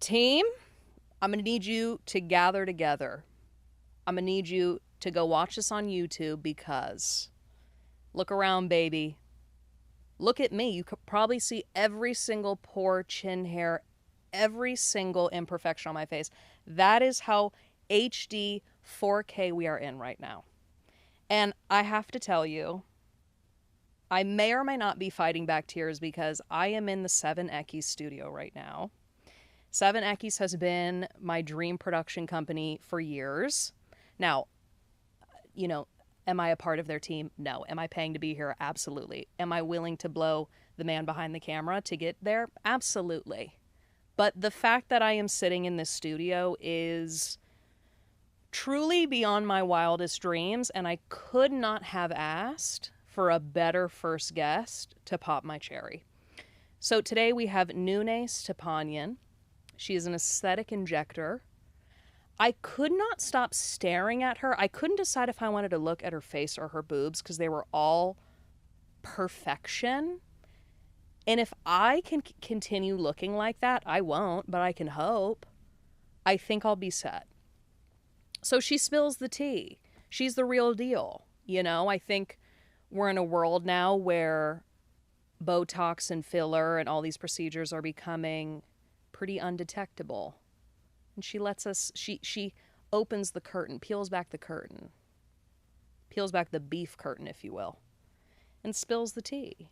Team, I'm going to need you to gather together. I'm going to need you to go watch this on YouTube because look around, baby. Look at me. You could probably see every single pore, chin hair, every single imperfection on my face. That is how HD 4K we are in right now. And I have to tell you, I may or may not be fighting back tears because I am in the 7 Equis studio right now. 7 Equis has been my dream production company for years. Now, you know, am I a part of their team? No. Am I paying to be here? Absolutely. Am I willing to blow the man behind the camera to get there? Absolutely. But the fact that I am sitting in this studio is truly beyond my wildest dreams, and I could not have asked for a better first guest to pop my cherry. So today we have Nune Stepanyan. She is an aesthetic injector. I could not stop staring at her. I couldn't decide if I wanted to look at her face or her boobs because they were all perfection. And if I can continue looking like that, I won't, but I can hope. I think I'll be set. So she spills the tea. She's the real deal. You know, I think we're in a world now where Botox and filler and all these procedures are becoming pretty undetectable. And she lets us, she opens the curtain, peels back the curtain, peels back the beef curtain, if you will, and spills the tea.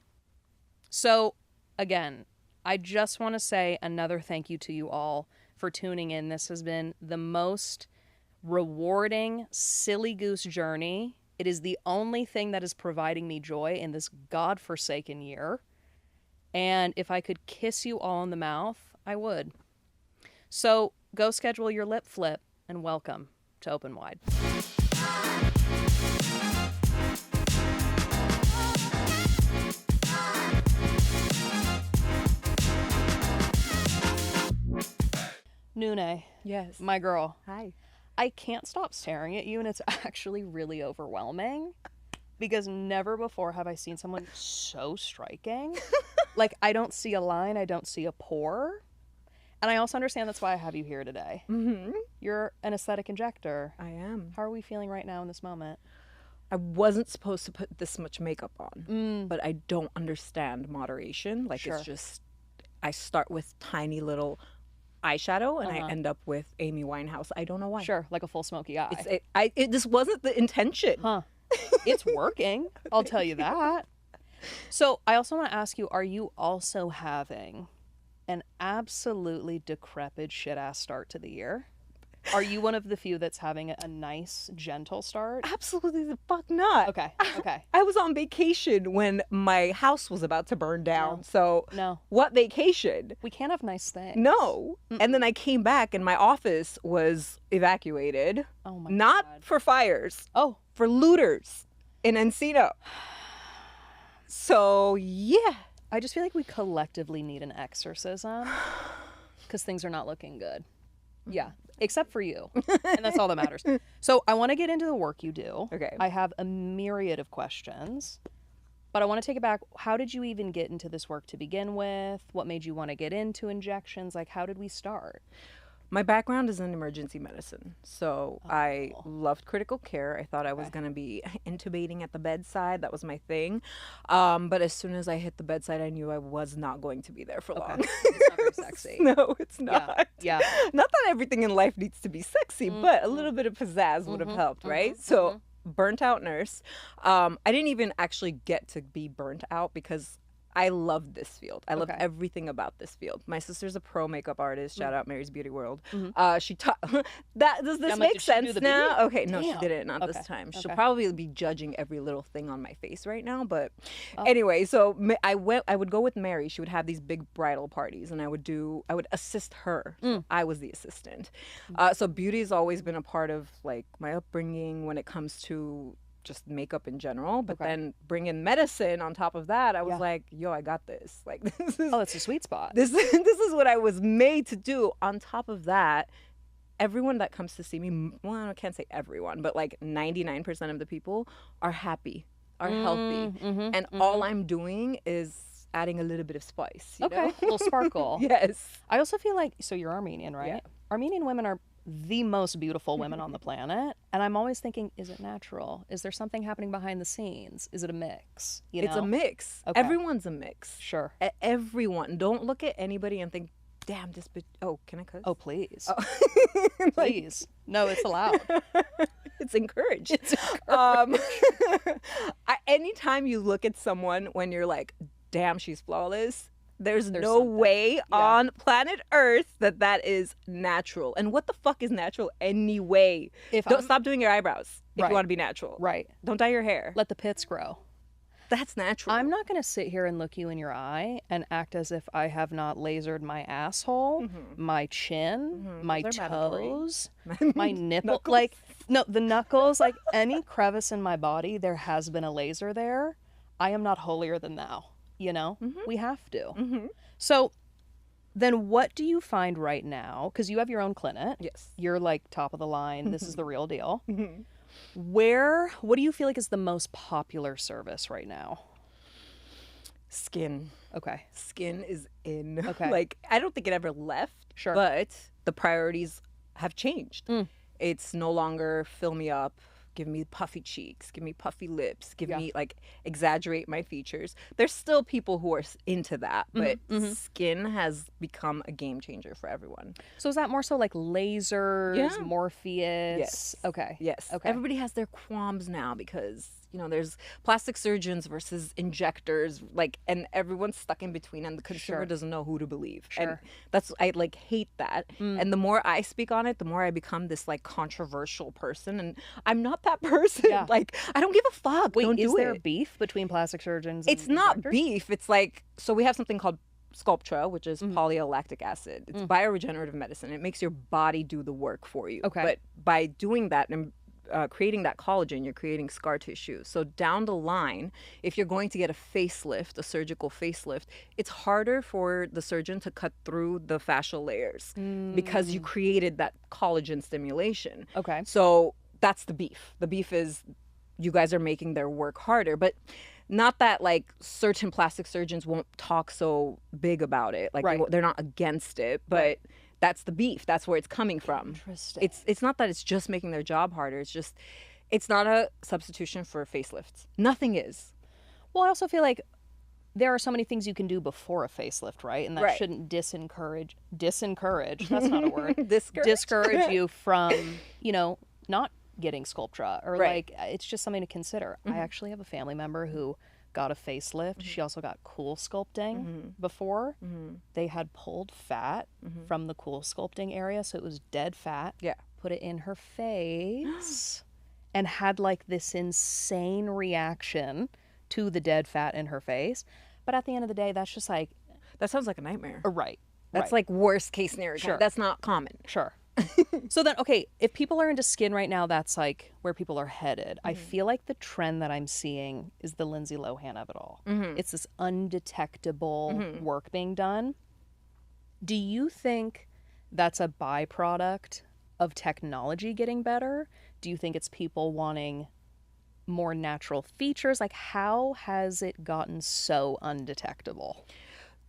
So, again, I just want to say another thank you to you all for tuning in. This has been the most rewarding, silly goose journey. It is the only thing that is providing me joy in this godforsaken year. And if I could kiss you all in the mouth, I would. So go schedule your lip flip and welcome to Open Wide. Nune. Yes. My girl. Hi. I can't stop staring at you, and it's actually really overwhelming because never before have I seen someone so striking. Like, I don't see a line, I don't see a pore. And I also understand that's why I have you here today. Mm-hmm. You're an aesthetic injector. I am. How are we feeling right now in this moment? I wasn't supposed to put this much makeup on, but I don't understand moderation. Like, Sure. it's just, I start with tiny little eyeshadow and I end up with Amy Winehouse. I don't know why. Sure, like a full smoky eye. This wasn't the intention. Huh. It's working. I'll tell you that. So I also want to ask you, are you also having an absolutely decrepit shit-ass start to the year? Are you one of the few that's having a nice, gentle start? Absolutely the fuck not. Okay. I was on vacation when my house was about to burn down. No. So No. what vacation? We can't have nice things. No. And then I came back and my office was evacuated. Oh my Not God. for fires. Oh. For looters in Encino. So, yeah. I just feel like we collectively need an exorcism because things are not looking good. Yeah. Except for you. And that's all that matters. So I want to get into the work you do. Okay. I have a myriad of questions, but I want to take it back. How did you even get into this work to begin with? What made you want to get into injections? Like, how did we start? My background is in emergency medicine. So I loved critical care. I thought I was going to be intubating at the bedside. That was my thing. But as soon as I hit the bedside, I knew I was not going to be there for long. It's not very sexy. No, it's not. Yeah. Not that everything in life needs to be sexy, but a little bit of pizzazz would have helped, right? So burnt out nurse. I didn't even actually get to be burnt out because I love this field. I love everything about this field. My sister's a pro makeup artist. Shout out Mary's Beauty World. She taught that. Does this make sense now? Okay, no, she didn't. Not this time. She'll probably be judging every little thing on my face right now. But anyway, so I would go with Mary. She would have these big bridal parties, and I would assist her. So I was the assistant. So beauty has always been a part of like my upbringing when it comes to just makeup in general, but then bring in medicine on top of that. I was like, yo, I got this. Like, this is it's a sweet spot. This is what I was made to do. On top of that, everyone that comes to see me, well, I can't say everyone, but like 99% of the people are happy, are healthy. And all I'm doing is just adding a little bit of spice. You Okay, know? a little sparkle. Yes. I also feel like, so you're Armenian, right? Yeah. Armenian women are the most beautiful women on the planet. And I'm always thinking, is it natural? Is there something happening behind the scenes? Is it a mix? You know? It's a mix. Okay. Everyone's a mix. Sure. Everyone. Don't look at anybody and think, damn, this bitch. Oh, can I cuss? Oh, please. Oh. Please. No, it's allowed. It's encouraged. It's encouraged. Anytime you look at someone when you're like, damn, she's flawless, there's no something. way on planet Earth that is natural. And what the fuck is natural anyway? Don't stop doing your eyebrows if Right. you want to be natural. Right. Don't dye your hair. Let the pits grow. That's natural. I'm not going to sit here and look you in your eye and act as if I have not lasered my asshole, my chin, my Those are mandatory. toes, my nipple. Knuckles. Like, no, the knuckles, like any crevice in my body, there has been a laser there. I am not holier than thou, you know? We have to. So then what do you find right now? Because you have your own clinic. Yes. You're like top of the line. This is the real deal. What do you feel like is the most popular service right now? Skin. Okay. Skin is in. Okay. Like, I don't think it ever left. Sure. But the priorities have changed. It's no longer fill me up, give me puffy cheeks, give me puffy lips, give me like exaggerate my features. There's still people who are into that, but skin has become a game changer for everyone. So is that more so like lasers, Yeah. Morpheus? Yes. Okay. Yes. Okay. Everybody has their qualms now because, you know, there's plastic surgeons versus injectors, like, and everyone's stuck in between, and the consumer Sure. doesn't know who to believe. Sure. And that's, I like hate that. And the more I speak on it, the more I become this like controversial person, and I'm not that person. Yeah. Like, I don't give a fuck. Wait, don't is do there it. beef between plastic surgeons and It's not injectors? beef. It's like, so we have something called Sculptra, which is polylactic acid. It's bioregenerative medicine. It makes your body do the work for you. Okay. But by doing that and creating that collagen, you're creating scar tissue. So down the line, if you're going to get a facelift, a surgical facelift, it's harder for the surgeon to cut through the fascial layers because you created that collagen stimulation. Okay. So that's the beef. The beef is you guys are making their work harder, but not that like certain plastic surgeons won't talk so big about it. Like Right. they're not against it, but that's the beef. That's where it's coming from. Interesting. It's not that it's just making their job harder. It's just it's not a substitution for facelifts. Nothing is. Well, I also feel like there are so many things you can do before a facelift, right? And that Right. shouldn't disencourage, that's not a word, Discourage. discourage you from, you know, not getting Sculptra or Right. like, it's just something to consider. I actually have a family member who got a facelift. She also got cool sculpting before. They had pulled fat from the cool sculpting area, so it was dead fat. Yeah. Put it in her face and had like this insane reaction to the dead fat in her face. But at the end of the day, that's just like, That sounds like a nightmare. right. That's like worst case scenario. Sure. That's not common. Sure. So then, okay, if people are into skin right now, that's like where people are headed. I feel like the trend that I'm seeing is the Lindsay Lohan of it all. It's this undetectable work being done. Do you think that's a byproduct of technology getting better? Do you think it's people wanting more natural features? Like, how has it gotten so undetectable?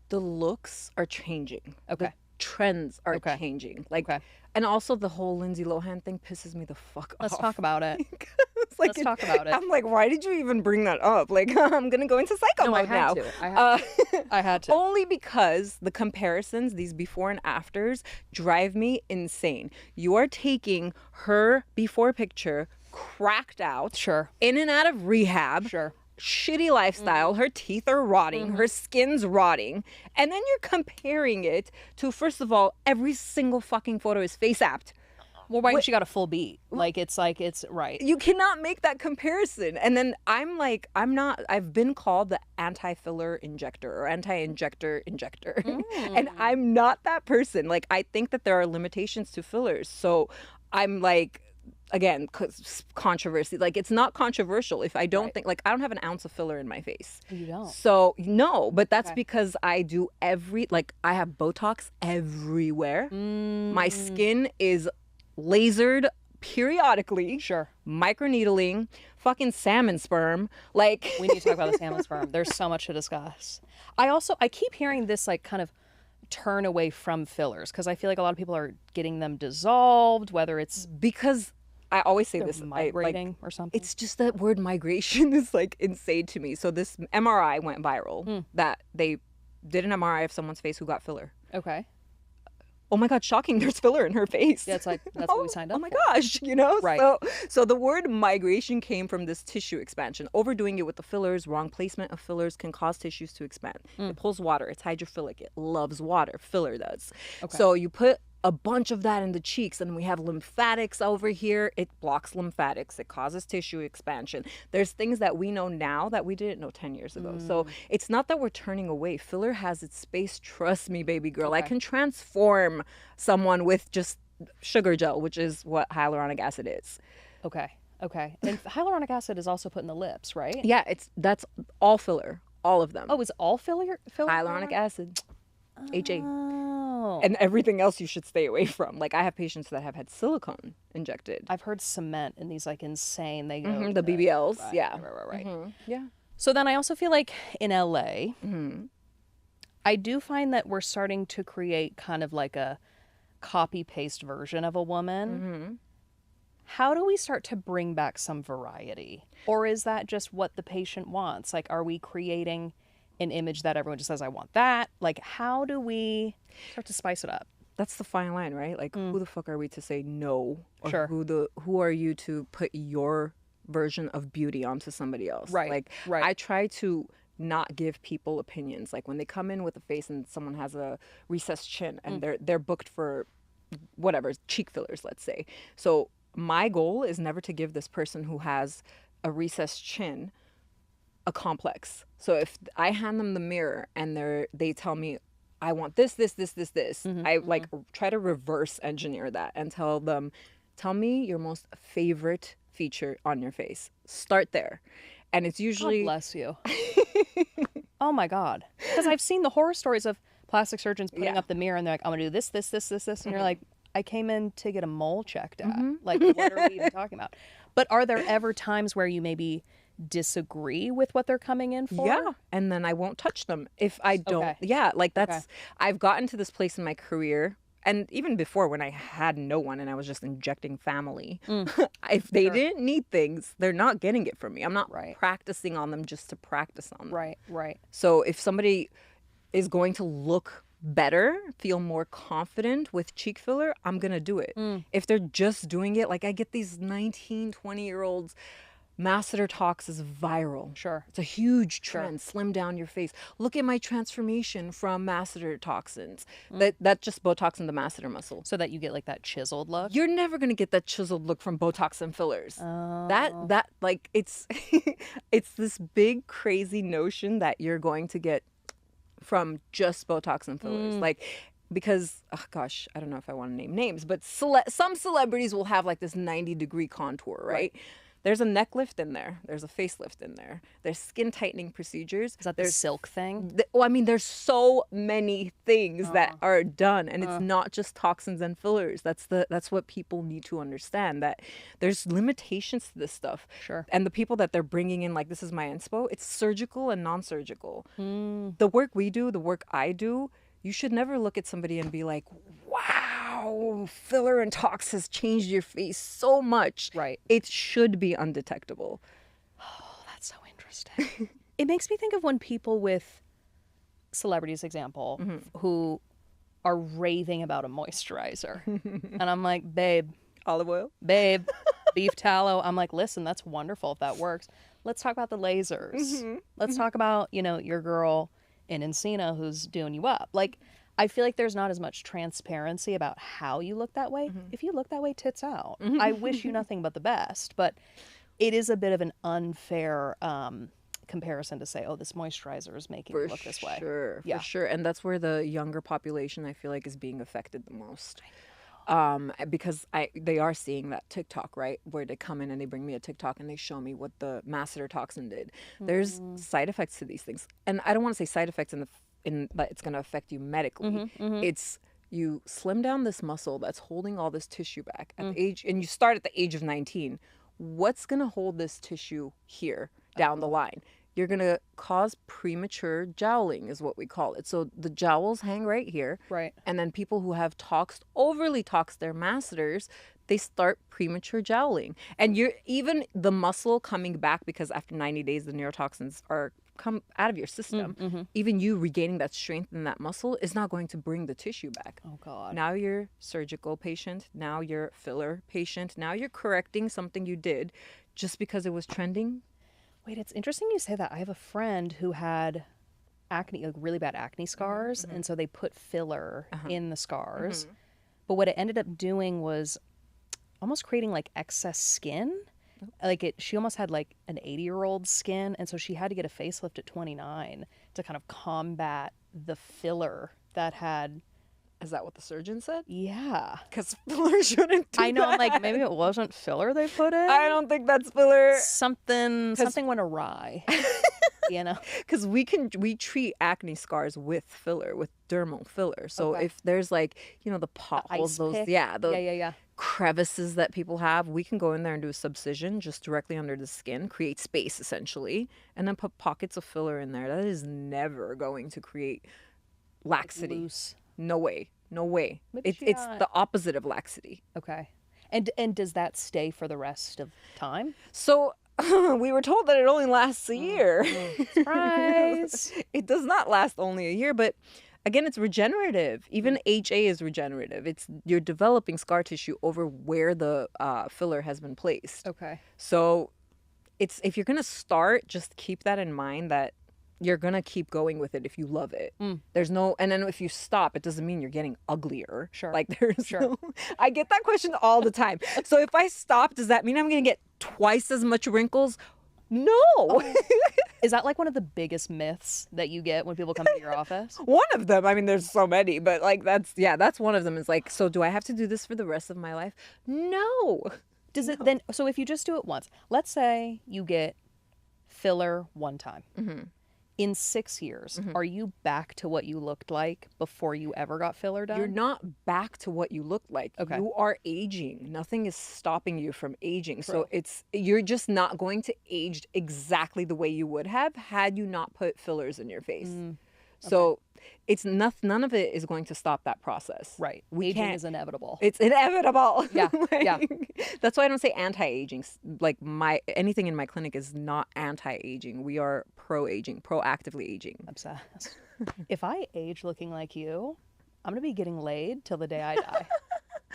The looks are changing. Okay. The trends are Okay. changing. Like, Okay. and also the whole Lindsay Lohan thing pisses me the fuck off. Let's talk about it. It's like Let's talk about it. I'm like, why did you even bring that up? Like, I'm gonna go into psycho No, I mode had now. to. I had to. Only because the comparisons, these before and afters, drive me insane. You are taking her before picture, cracked out, Sure. in and out of rehab, Sure. shitty lifestyle, her teeth are rotting, her skin's rotting, and then you're comparing it to, first of all, every single fucking photo is face apped. Well, why she got a full beat? Like it's right. You cannot make that comparison. And then I've been called the anti-filler injector or anti-injector injector. And I'm not that person. Like, I think that there are limitations to fillers. So I'm like, again, controversy. Like, it's not controversial if I don't think, like, I don't have an ounce of filler in my face. You don't. So, no, but that's because I do I have Botox everywhere. My skin is lasered periodically. Sure. Microneedling, fucking salmon sperm. Like, We need to talk about the salmon sperm. There's so much to discuss. I keep hearing this like kind of turn away from fillers because I feel like a lot of people are getting them dissolved, whether it's because I always say this, migrating or something. it's just that word migration is like insane to me. So this MRI went viral that they did an MRI of someone's face who got filler. Okay. Oh my God, shocking, there's filler in her face. Yeah, it's like, that's what we signed up Oh my for. gosh, you know? Right. So the word migration came from this tissue expansion. Overdoing it with the fillers, wrong placement of fillers can cause tissues to expand. It pulls water. It's hydrophilic. It loves water. Filler does. Okay. So you put a bunch of that in the cheeks, and we have lymphatics over here. It blocks lymphatics. It causes tissue expansion. There's things that we know now that we didn't know 10 years ago. So it's not that we're turning away. Filler has its space. Trust me, baby girl. I can transform someone with just sugar gel, which is what hyaluronic acid is. Okay. And hyaluronic acid is also put in the lips, right? Yeah, that's all filler, all of them. Oh, is all filler? Hyaluronic acid, HA. Oh. And everything else you should stay away from. Like, I have patients that have had silicone injected. I've heard cement in these like insane. They go The BBLs, right, yeah. Right. Yeah. So then I also feel like in LA, I do find that we're starting to create kind of like a copy paste version of a woman. How do we start to bring back some variety? Or is that just what the patient wants? Like, are we creating an image that everyone just says, I want that? Like, how do we start to spice it up? That's the fine line, right? Like, who the fuck are we to say no? Or Sure. who are you to put your version of beauty onto somebody else? Right, Like, right. I try to not give people opinions. Like, when they come in with a face and someone has a recessed chin and they're booked for whatever, cheek fillers, let's say. So my goal is never to give this person who has a recessed chin a complex. So if I hand them the mirror and they tell me, I want this, I like try to reverse engineer that and tell them, tell me your most favorite feature on your face. Start there. And it's usually... God bless you. Oh my God. Because I've seen the horror stories of plastic surgeons putting up the mirror and they're like, I'm going to do this. And you're like, I came in to get a mole checked out. Like, what are we even talking about? But are there ever times where you maybe disagree with what they're coming in for? Yeah. And then I won't touch them if I don't. Okay. Yeah. Like, that's, I've gotten to this place in my career. And even before, when I had no one and I was just injecting family, if they didn't need things, they're not getting it from me. I'm not practicing on them just to practice on them. Right. So if somebody is going to look better, feel more confident with cheek filler, I'm going to do it. If they're just doing it, like I get these 19, 20-year-olds, masseter tox is viral. Sure. It's a huge trend. Slim down your face. Look at my transformation from masseter toxins. That just Botox in the masseter muscle. So that you get like that chiseled look? You're never going to get that chiseled look from Botox and fillers. Oh. That like, it's it's this big crazy notion that you're going to get from just Botox and fillers. Like, because, oh gosh, I don't know if I want to name names, but some celebrities will have like this 90-degree contour, right? There's a neck lift in there. There's a facelift in there. There's skin tightening procedures. Is that the silk thing? Well, I mean, there's so many things that are done, and it's not just toxins and fillers. That's what people need to understand, that there's limitations to this stuff. Sure. And the people that they're bringing in, like, this is my inspo, it's surgical and non-surgical. The work we do, the work I do, you should never look at somebody and be like, wow, filler and tox has changed your face so much. Right. It should be undetectable. Oh, that's so interesting. It makes me think of when people with celebrities, example, who are raving about a moisturizer. And I'm like, babe. Olive oil? Babe, beef tallow. I'm like, listen, that's wonderful if that works. Let's talk about the lasers. Let's talk about, your girl in Encino who's doing you up. Like, I feel like there's not as much transparency about how you look that way. If you look that way, tits out. I wish you nothing but the best, but it is a bit of an unfair comparison to say, oh, this moisturizer is making you look this way. For Yeah. sure. And that's where the younger population, I feel like, is being affected the most. Because they are seeing that TikTok, right? Where they come in and they bring me a TikTok and they show me what the masseter toxin did. There's side effects to these things. And I don't want to say side effects in that it's going to affect you medically. It's, you slim down this muscle that's holding all this tissue back at the age, and you start at the age of 19. what's going to hold this tissue here down the line? You're going to cause premature jowling is what we call it. So the jowls hang right here. Right. And then people who have overly toxed their masseters, they start premature jowling. And you're even the muscle coming back, because after 90 days, the neurotoxins are come out of your system. Even you regaining that strength in that muscle is not going to bring the tissue back. Oh, God. Now you're surgical patient. Now you're filler patient. Now you're correcting something you did just because it was trending. Wait, it's interesting you say that. I have a friend who had acne, like really bad acne scars, and so they put filler in the scars. But what it ended up doing was almost creating like excess skin. Like she almost had like an 80-year-old skin, and so she had to get a facelift at 29 to kind of combat the filler that had. Is that what the surgeon said? Yeah. Because filler shouldn't do I know, that. I'm like, maybe it wasn't filler they put in. I don't think that's filler. Something went awry. You know? Because we treat acne scars with filler, with dermal filler. So if there's like, the potholes, those crevices that people have, we can go in there and do a subcision just directly under the skin, create space essentially, and then put pockets of filler in there. That is never going to create laxity. Loose. No way. It's the opposite of laxity. Okay. And does that stay for the rest of time? So we were told that it only lasts a year. Surprise! It does not last only a year, but again, it's regenerative. Even HA is regenerative. You're developing scar tissue over where the filler has been placed. Okay. So if you're gonna start, just keep that in mind that you're gonna keep going with it if you love it. There's no, and then if you stop, it doesn't mean you're getting uglier. Sure. Like there's no, I get that question all the time. So if I stop, does that mean I'm gonna get twice as much wrinkles? No. Oh. Is that like one of the biggest myths that you get when people come to your office? One of them. I mean, there's so many, but like that's one of them. Is like, so do I have to do this for the rest of my life? No. Does it then? So if you just do it once, let's say you get filler one time. In 6 years, are you back to what you looked like before you ever got filler done? You're not back to what you looked like. Okay. You are aging. Nothing is stopping you from aging. True. So you're just not going to age exactly the way you would have had you not put fillers in your face. So it's none of it is going to stop that process. Right. Aging is inevitable. It's inevitable. Yeah. Yeah. That's why I don't say anti-aging. Like anything in my clinic is not anti-aging. We are pro-aging, proactively aging. Obsessed. If I age looking like you, I'm gonna be getting laid till the day I die.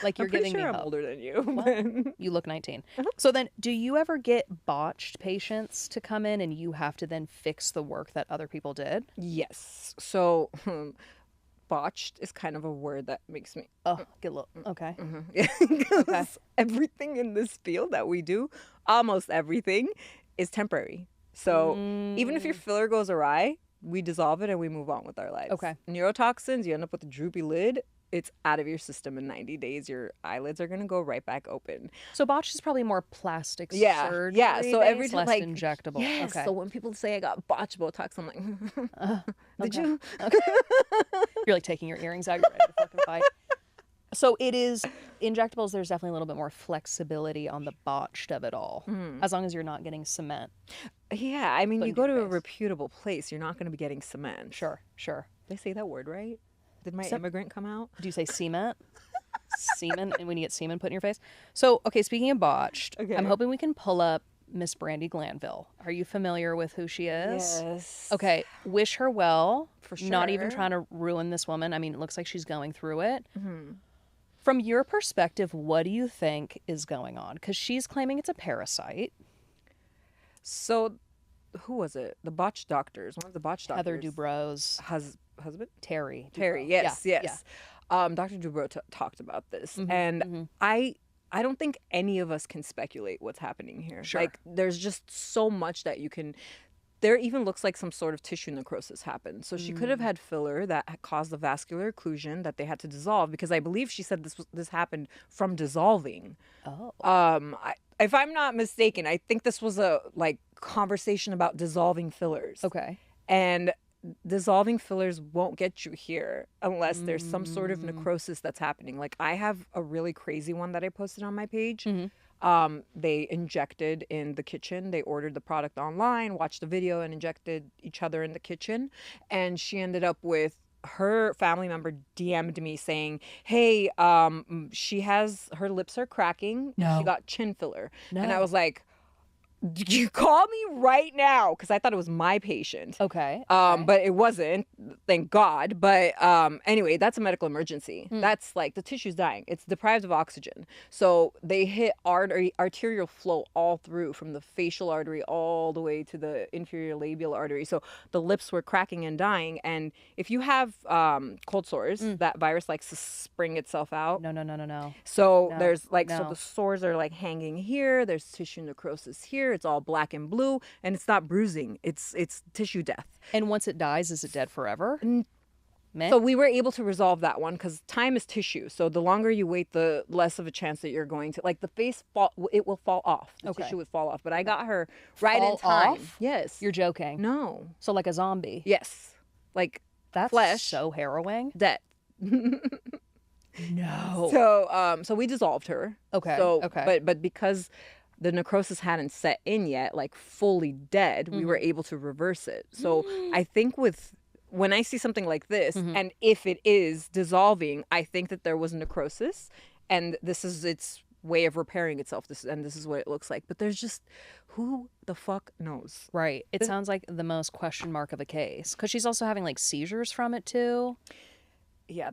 Like you're giving me I'm hope. older than you. Well, you look 19. So then, do you ever get botched patients to come in and you have to then fix the work that other people did? Yes. So botched is kind of a word that makes me get a little okay. Okay. Everything in this field that we do, almost everything, is temporary. So even if your filler goes awry, we dissolve it and we move on with our lives. Okay. Neurotoxins, you end up with a droopy lid. It's out of your system in 90 days. Your eyelids are going to go right back open. So botched is probably more plastic surgery. Yeah. So every time, less like, injectable. Yes. Okay. So when people say I got botched Botox, I'm like, did you? Okay. You're like taking your earrings out. You're ready to fucking fight. So it is injectables. There's definitely a little bit more flexibility on the botched of it all, as long as you're not getting cement. Yeah, I mean, you go to a reputable place, you're not going to be getting cement. Sure. Did I say that word right? Did my immigrant come out? Do you say cement? Semen, and when you get semen put in your face. So, okay, speaking of botched, I'm hoping we can pull up Miss Brandy Glanville. Are you familiar with who she is? Yes. Okay, wish her well. For sure. Not even trying to ruin this woman. I mean, it looks like she's going through it. From your perspective, what do you think is going on? Because she's claiming it's a parasite. So, who was it? The botched doctors. One of the botched doctors. Heather Dubrow's husband? Terry. Terry, yes. Dr. Dubrow talked about this. And I don't think any of us can speculate what's happening here. Sure. Like, there's just so much that you can... There even looks like some sort of tissue necrosis happened. So she could have had filler that caused the vascular occlusion that they had to dissolve, because I believe she said this happened from dissolving. Oh. If I'm not mistaken, I think this was a conversation about dissolving fillers. Okay. And dissolving fillers won't get you here unless there's some sort of necrosis that's happening. Like, I have a really crazy one that I posted on my page. They injected in the kitchen. They ordered the product online, watched the video, and injected each other in the kitchen. And she ended up with her family member DM'd me saying, "Hey, her lips are cracking. No. She got chin filler." No. And I was like, you call me right now, because I thought it was my patient. Okay. But it wasn't, thank God. But anyway, that's a medical emergency. That's like the tissue's dying. It's deprived of oxygen. So they hit arterial flow all through, from the facial artery all the way to the inferior labial artery. So the lips were cracking and dying. And if you have cold sores, that virus likes to spring itself out. No. So there's like, so the sores are like hanging here. There's tissue necrosis here. It's all black and blue, and it's not bruising. It's tissue death. And once it dies, is it dead forever? So we were able to resolve that one, because time is tissue. So the longer you wait, the less of a chance that you're going to, like, the face it will fall off. The tissue would fall off. But I got her right in time. Off? Yes. You're joking. No. So like a zombie. Yes. Like That's flesh. so harrowing. Death. No. So we dissolved her. Okay. So okay. but because the necrosis hadn't set in yet, like fully dead, we were able to reverse it. So I think when I see something like this, and if it is dissolving, I think that there was necrosis, and this is its way of repairing itself. This is what it looks like. But there's just, who the fuck knows? Right. It sounds like the most question mark of a case, because she's also having like seizures from it too. Yeah.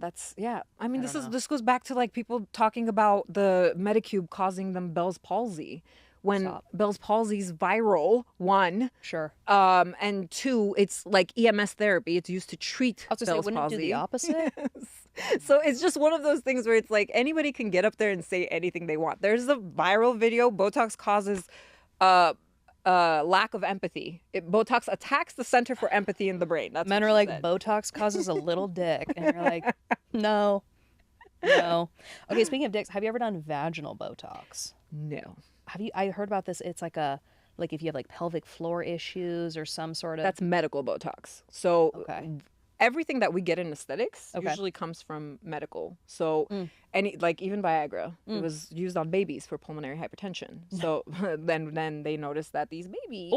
I mean, this goes back to like people talking about the Medicube causing them Bell's palsy, when Bell's palsy's viral, one. Sure. And two, it's like EMS therapy. It's used to treat I was Bell's wouldn't palsy. it do the opposite? Yes. So it's just one of those things where it's like anybody can get up there and say anything they want. There's a viral video, Botox causes lack of empathy. Botox attacks the center for empathy in the brain. That's Men what are she like, said. Botox causes a little dick. And you're like, no. Okay, speaking of dicks, have you ever done vaginal Botox? No. I heard about this. It's like if you have like pelvic floor issues or some sort of. That's medical Botox. So Okay. everything that we get in aesthetics Okay. usually comes from medical. So even Viagra, it was used on babies for pulmonary hypertension. So then they noticed that these babies,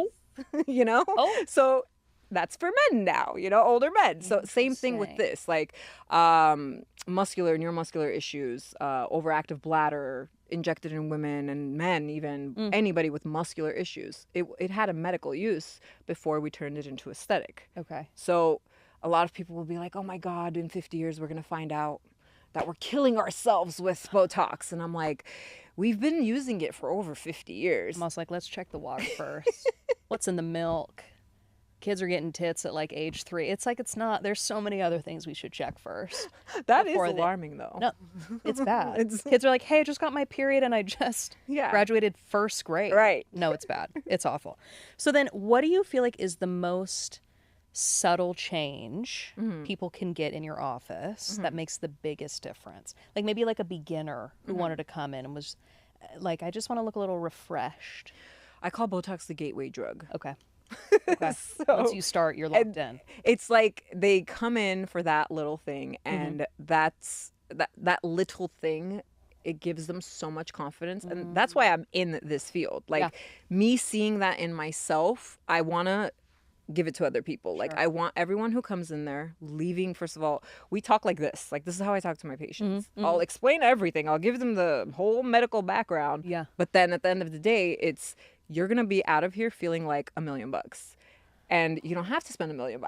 so that's for men now, older men. So same thing with this, like muscular, neuromuscular issues, overactive bladder, injected in women and men, even anybody with muscular issues. It had a medical use before we turned it into aesthetic. Okay. So a lot of people will be like, oh my God, in 50 years, we're going to find out that we're killing ourselves with Botox. And I'm like, we've been using it for over 50 years. I'm also like, let's check the water first. What's in the milk? Kids are getting tits at like age 3. It's like, it's not. There's so many other things we should check first. That is alarming, though. No, it's bad. Kids are like, hey, I just got my period and I just graduated first grade. Right. No, it's bad. It's awful. So then what do you feel like is the most subtle change people can get in your office that makes the biggest difference? Like maybe like a beginner who wanted to come in and was like, I just want to look a little refreshed. I call Botox the gateway drug. Okay. So, once you start, you're locked in. It's like they come in for that little thing, and that's that little thing. It gives them so much confidence, and that's why I'm in this field. Like me seeing that in myself, I want to give it to other people. Like I want everyone who comes in there leaving. First of all, we talk like this. Like this is how I talk to my patients. I'll explain everything. I'll give them the whole medical background. Yeah. But then at the end of the day, you're going to be out of here feeling like $1 million. And you don't have to spend $1 million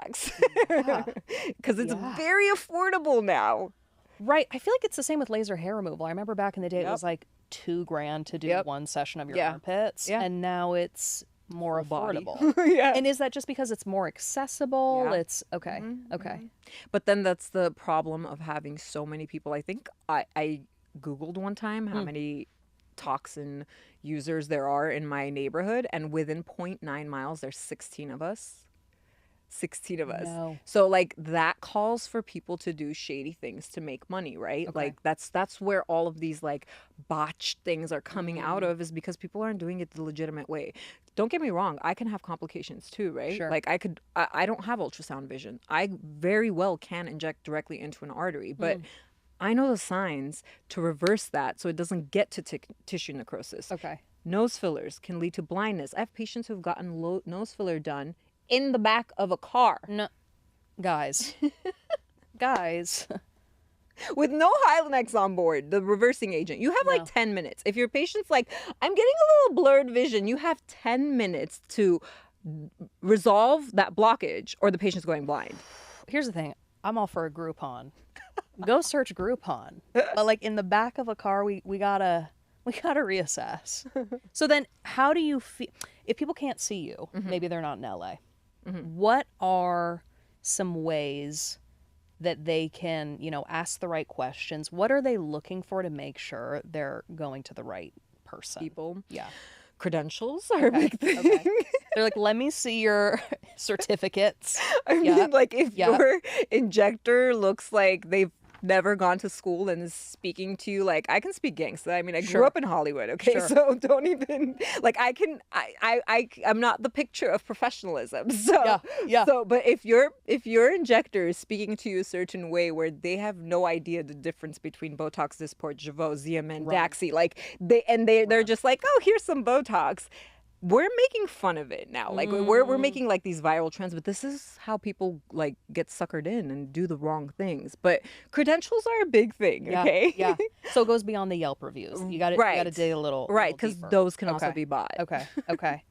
because it's very affordable now. Right. I feel like it's the same with laser hair removal. I remember back in the day, it was like $2,000 to do one session of your armpits. Yeah. And now it's more affordable. Yeah. And is that just because it's more accessible? Yeah. It's okay. Okay. But then that's the problem of having so many people. I think I Googled one time how many toxin users there are in my neighborhood, and within 0.9 miles there's 16 of us. 16 of us. No. So like that calls for people to do shady things to make money, right? Okay. Like that's where all of these like botched things are coming out of, is because people aren't doing it the legitimate way. Don't get me wrong, I can have complications too, right? Sure. Like I don't have ultrasound vision. I very well can inject directly into an artery, but I know the signs to reverse that so it doesn't get to tissue necrosis. Okay. Nose fillers can lead to blindness. I have patients who've gotten nose filler done in the back of a car. No, guys. Guys. With no Hylenex on board, the reversing agent. You have like 10 minutes. If your patient's like, I'm getting a little blurred vision, you have 10 minutes to resolve that blockage or the patient's going blind. Here's the thing. I'm all for a Groupon. Go search Groupon. But like in the back of a car, we gotta reassess. So then how do you feel if people can't see you, maybe they're not in LA, what are some ways that they can, ask the right questions? What are they looking for to make sure they're going to the right person? People. Yeah. Credentials are a big thing. Okay. They're like, let me see your certificates. I mean, like if your injector looks like they've never gone to school and is speaking to you like, I can speak gangsta. I mean, I grew up in Hollywood, okay? So don't even, like, I'm not the picture of professionalism. So, but if your injector is speaking to you a certain way where they have no idea the difference between Botox, Dysport, Jeuveau, Xeomin, Daxi, like they're just like, oh, here's some Botox. We're making fun of it now. Like we're making like these viral trends, but this is how people like get suckered in and do the wrong things. But credentials are a big thing, okay? Yeah. So it goes beyond the Yelp reviews. You got to dig a little because those can also be bought. Okay.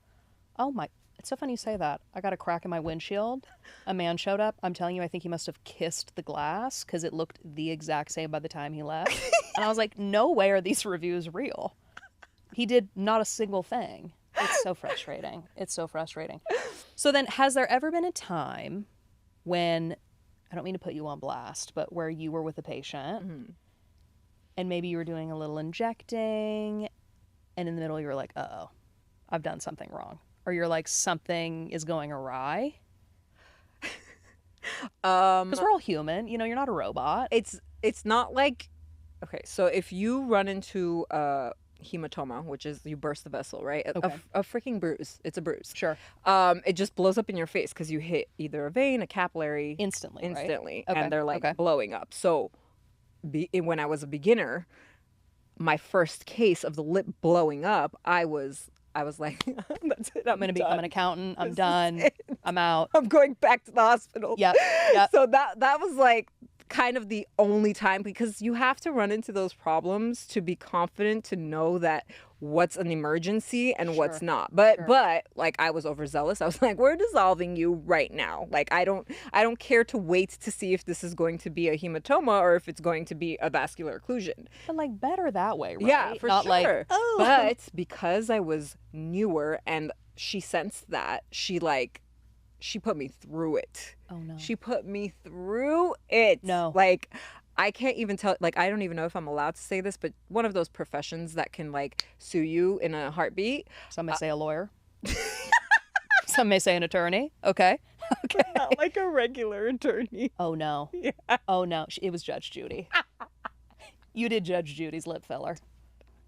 Oh my! It's so funny you say that. I got a crack in my windshield. A man showed up. I'm telling you, I think he must have kissed the glass because it looked the exact same by the time he left. And I was like, no way are these reviews real. He did not a single thing. It's so frustrating. So then, has there ever been a time when, I don't mean to put you on blast, but where you were with a patient and maybe you were doing a little injecting and in the middle you were like, uh-oh, I've done something wrong. Or you're like, something is going awry? Because we're all human. You're not a robot. It's not like, okay, so if you run into hematoma, which is you burst the vessel, right? A freaking bruise. It's a bruise. Sure. It just blows up in your face because you hit either a vein, a capillary. Instantly, right? And they're like blowing up. So when I was a beginner, my first case of the lip blowing up, I was like, that's it. I'm going to become an accountant. I'm done. I'm out. I'm going back to the hospital. Yep. So that was like kind of the only time, because you have to run into those problems to be confident to know that what's an emergency and what's not. But like I was overzealous. I was like, we're dissolving you right now. Like I don't care to wait to see if this is going to be a hematoma or if it's going to be a vascular occlusion. But like better that way, right? Yeah, for not sure. Like, oh. But because I was newer and she sensed that, she put me through it. Oh no. She put me through it. No. Like I can't even tell, like I don't even know if I'm allowed to say this, but one of those professions that can like sue you in a heartbeat. Some may say a lawyer. Some may say an attorney. Okay. Not like a regular attorney. Oh no. Yeah. Oh no. It was Judge Judy. You did Judge Judy's lip filler.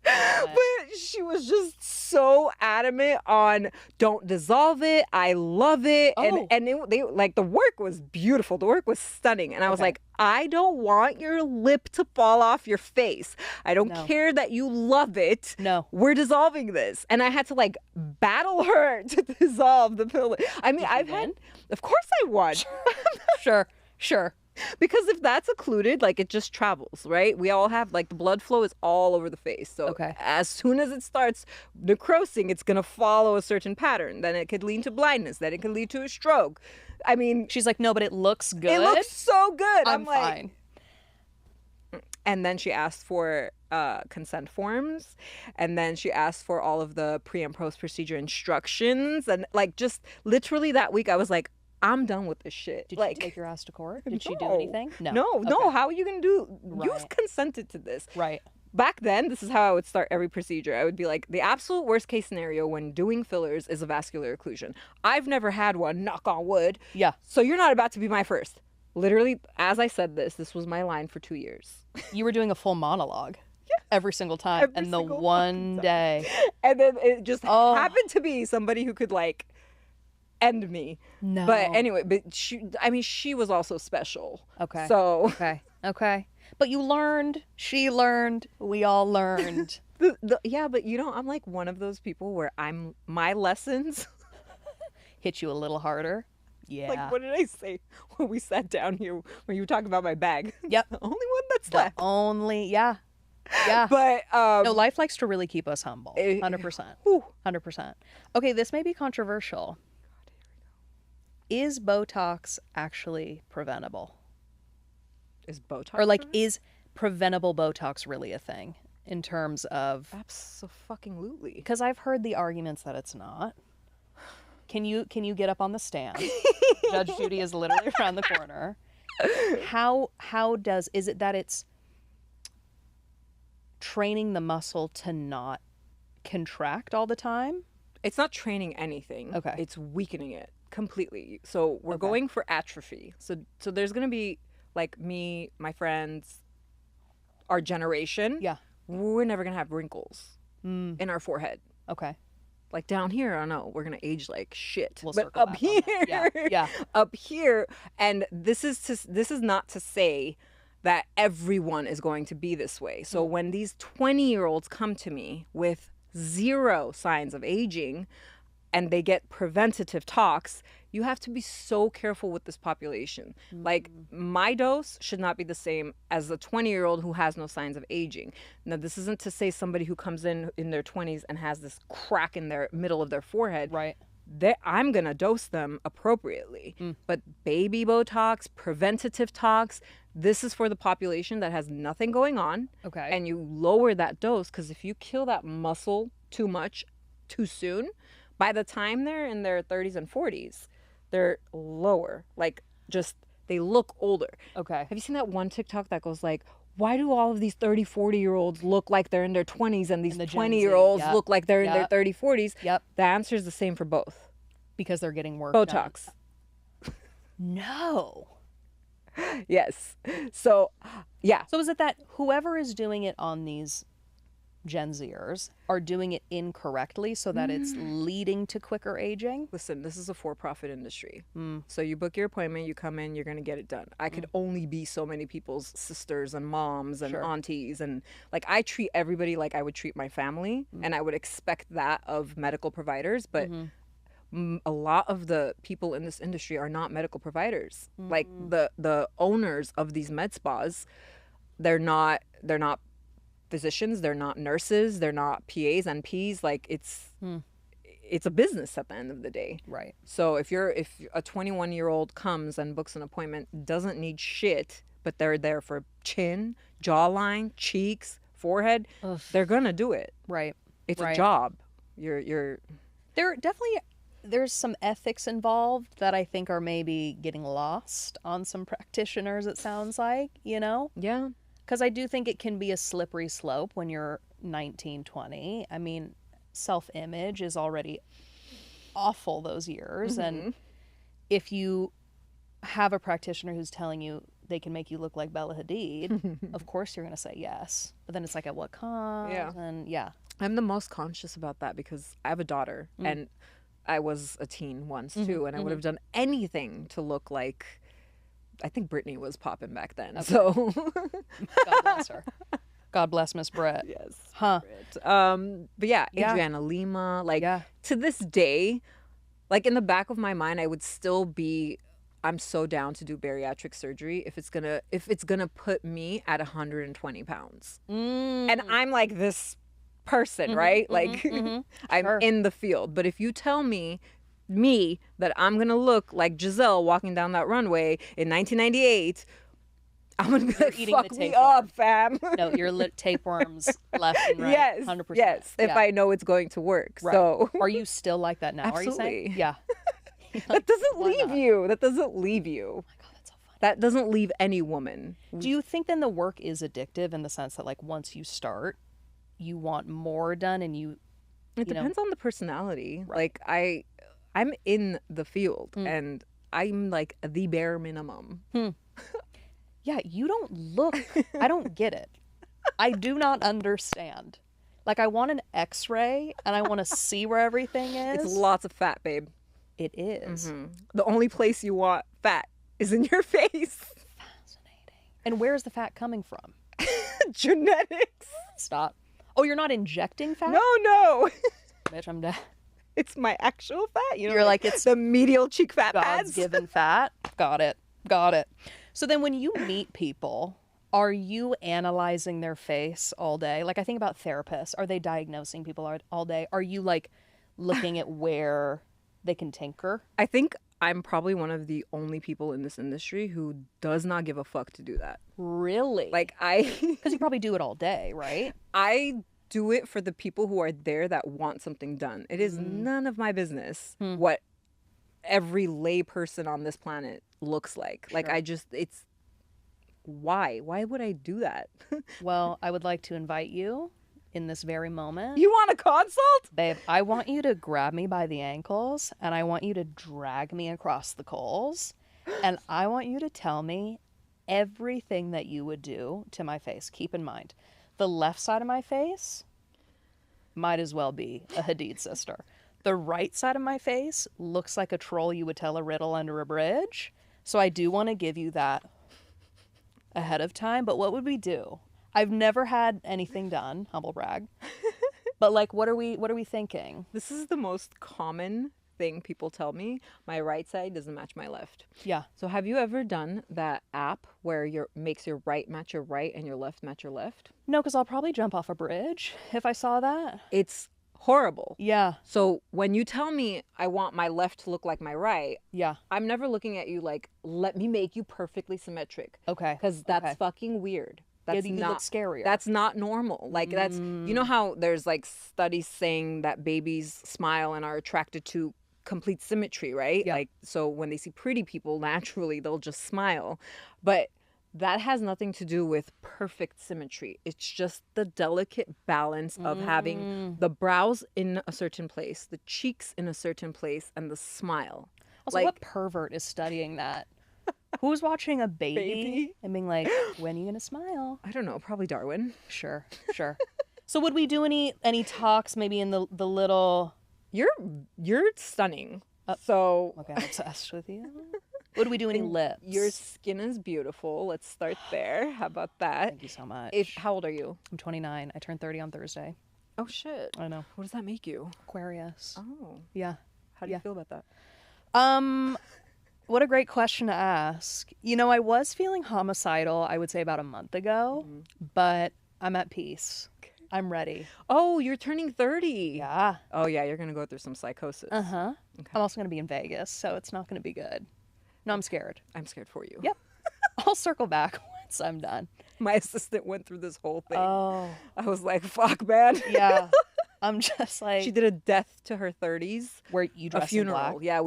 But she was just so adamant on don't dissolve it. I love it. And they like the work was beautiful. The work was stunning. And I was like, I don't want your lip to fall off your face. I don't care that you love it. No. We're dissolving this. And I had to like battle her to dissolve the filler. I mean, of course I won. Sure. Because if that's occluded, like it just travels, right? We all have like the blood flow is all over the face. So as soon as it starts necrosing, it's going to follow a certain pattern. Then it could lead to blindness. Then it could lead to a stroke. I mean, she's like, no, but it looks good. It looks so good. I'm like, fine. And then she asked for consent forms. And then she asked for all of the pre and post procedure instructions. And like just literally that week, I was like, I'm done with this shit. Did she take your ass to court? Did she do anything? No. How are you going to do? You've consented to this. Right. Back then, this is how I would start every procedure. I would be like, the absolute worst case scenario when doing fillers is a vascular occlusion. I've never had one, knock on wood. Yeah. So you're not about to be my first. Literally, as I said this was my line for 2 years. You were doing a full monologue. Every single time. And the one day. And then it just happened to be somebody who could like end me. No. But anyway, she was also special. Okay. So. Okay. But you learned, she learned, we all learned. Yeah, but I'm like one of those people where my lessons Hit you a little harder. Yeah. like, what did I say when we sat down here when you were talking about my bag? Yep. The only one that's The left. only, yeah. Yeah. But no, life likes to really keep us humble. 100%. whew. 100%. Okay, this may be controversial. Is Botox actually preventable? Is Botox Or like, preventable? is preventable Botox really a thing in terms of... Absolutely. Because I've heard the arguments that it's not. Can you get up on the stand? Judge Judy is literally around the corner. Is it that it's training the muscle to not contract all the time? It's not training anything. Okay. It's weakening it completely. So we're going for atrophy. So there's going to be like me, my friends, our generation. Yeah. We're never going to have wrinkles in our forehead. Okay. Like down here, I don't know, we're going to age like shit. We'll but circle up back on that. here, Yeah. up here, and this is not to say that everyone is going to be this way. So when these 20-year-olds come to me with zero signs of aging and they get preventative talks, you have to be so careful with this population. Like, my dose should not be the same as the 20-year-old who has no signs of aging. Now, this isn't to say somebody who comes in their 20s and has this crack in their middle of their forehead. Right. I'm going to dose them appropriately. But baby Botox, preventative talks, this is for the population that has nothing going on. Okay. And you lower that dose, because if you kill that muscle too much, too soon, by the time they're in their 30s and 40s, they're lower. Like, just, they look older. Okay. Have you seen that one TikTok that goes like, why do all of these 30, 40-year-olds look like they're in their 20s and these the Gen Z, 20-year-olds yep. look like they're in their Yep. 30, 40s? Yep. The answer is the same for both. Because they're getting work Botox. done. No. Yes. So, yeah. So is it that whoever is doing it on these Gen Zers are doing it incorrectly so that it's leading to quicker aging? Listen, this is a for-profit industry. So you book your appointment, you come in, you're going to get it done. I could only be so many people's sisters and moms and aunties. And like, I treat everybody like I would treat my family. And I would expect that of medical providers. But a lot of the people in this industry are not medical providers. Like the owners of these med spas, they're not physicians, they're not nurses, they're not PAs, NPs. Like, it's a business at the end of the day. Right. So if a 21-year-old comes and books an appointment, doesn't need shit, but they're there for chin, jawline, cheeks, forehead, they're gonna do it. Right. It's a job. You're There's some ethics involved that I think are maybe getting lost on some practitioners, it sounds like, yeah. Because I do think it can be a slippery slope when you're 19, 20. I mean, self-image is already awful those years. And if you have a practitioner who's telling you they can make you look like Bella Hadid, of course you're going to say yes. But then it's like, at what cost? Yeah. And yeah. I'm the most conscious about that because I have a daughter and I was a teen once too, and I would have done anything to look like, I think Britney was popping back then. Okay. So God bless her. God bless Miss Brett. Yes. Huh. But yeah, Adriana Lima, like to this day, like in the back of my mind, I would still be, I'm so down to do bariatric surgery if it's gonna put me at 120 pounds. And I'm like this person, right? Like I'm in the field. But if you tell me that I'm gonna look like Giselle walking down that runway in 1998, I'm gonna be like, fuck me up, fam. No, you're tapeworms left and right. Yes, 100%. yes. If I know it's going to work. Right. So are you still like that now? Absolutely. Are you saying? Yeah. That doesn't leave you. That doesn't leave you. Oh my God, that's so funny. That doesn't leave any woman. Do you think then the work is addictive in the sense that like once you start, you want more done and It depends on the personality. Right. Like I'm in the field and I'm like the bare minimum. Yeah, you don't look, I don't get it. I do not understand. Like, I want an x-ray and I want to see where everything is. It's lots of fat, babe. It is. The only place you want fat is in your face. Fascinating. And where's the fat coming from? Genetics. Stop. Oh, you're not injecting fat? No. Bitch, I'm dead. It's my actual fat. You know, You're like, it's the medial cheek fat God's pads. given fat. Got it. So then when you meet people, are you analyzing their face all day? Like, I think about therapists. Are they diagnosing people all day? Are you like looking at where they can tinker? I think I'm probably one of the only people in this industry who does not give a fuck to do that. Really? Like Because you probably do it all day, right? I do it for the people who are there that want something done. It is none of my business what every lay person on this planet looks like. Like, it's why would I do that? Well, I would like to invite you in this very moment. You want a consult? Babe, I want you to grab me by the ankles and I want you to drag me across the coals and I want you to tell me everything that you would do to my face. Keep in mind, the left side of my face might as well be a Hadid sister. The right side of my face looks like a troll you would tell a riddle under a bridge. So I do want to give you that ahead of time. But what would we do? I've never had anything done, humble brag. But like, what are we thinking? This is the most common thing people tell me. My right side doesn't match my left. Yeah. So have you ever done that app where makes your right match your right and your left match your left? No, because I'll probably jump off a bridge if I saw that. It's horrible. Yeah. So when you tell me I want my left to look like my right, Yeah. I'm never looking at you like, let me make you perfectly symmetric. Okay. Because that's fucking weird. That's you look scarier. That's not normal. Like, that's, you know how there's like studies saying that babies smile and are attracted to complete symmetry, right? Yeah. Like, so when they see pretty people, naturally they'll just smile. But that has nothing to do with perfect symmetry. It's just the delicate balance of having the brows in a certain place, the cheeks in a certain place, and the smile. Also, like, what pervert is studying that? Who's watching a baby and being like, when are you gonna smile? I don't know, probably Darwin. Sure. So would we do any talks maybe in the little? You're stunning. So Okay, I'm obsessed with you. Would we do any lips? Your skin is beautiful. Let's start there. How about that? Thank you so much. How old are you? I'm 29. I turned 30 on Thursday. Oh shit. I know. What does that make you? Aquarius. Oh. Yeah. How do you feel about that? What a great question to ask. You know, I was feeling homicidal, I would say about a month ago, but I'm at peace. I'm ready. Oh, you're turning 30. Yeah. Oh yeah, you're gonna go through some psychosis. Uh-huh. Okay. I'm also going to be in Vegas, so it's not going to be good. No, I'm scared. I'm scared for you. Yep. I'll circle back once I'm done. My assistant went through this whole thing. Oh. I was like, fuck, man. Yeah. I'm just like... She did a death to her 30s. Where you dress a funeral. in black? Yeah,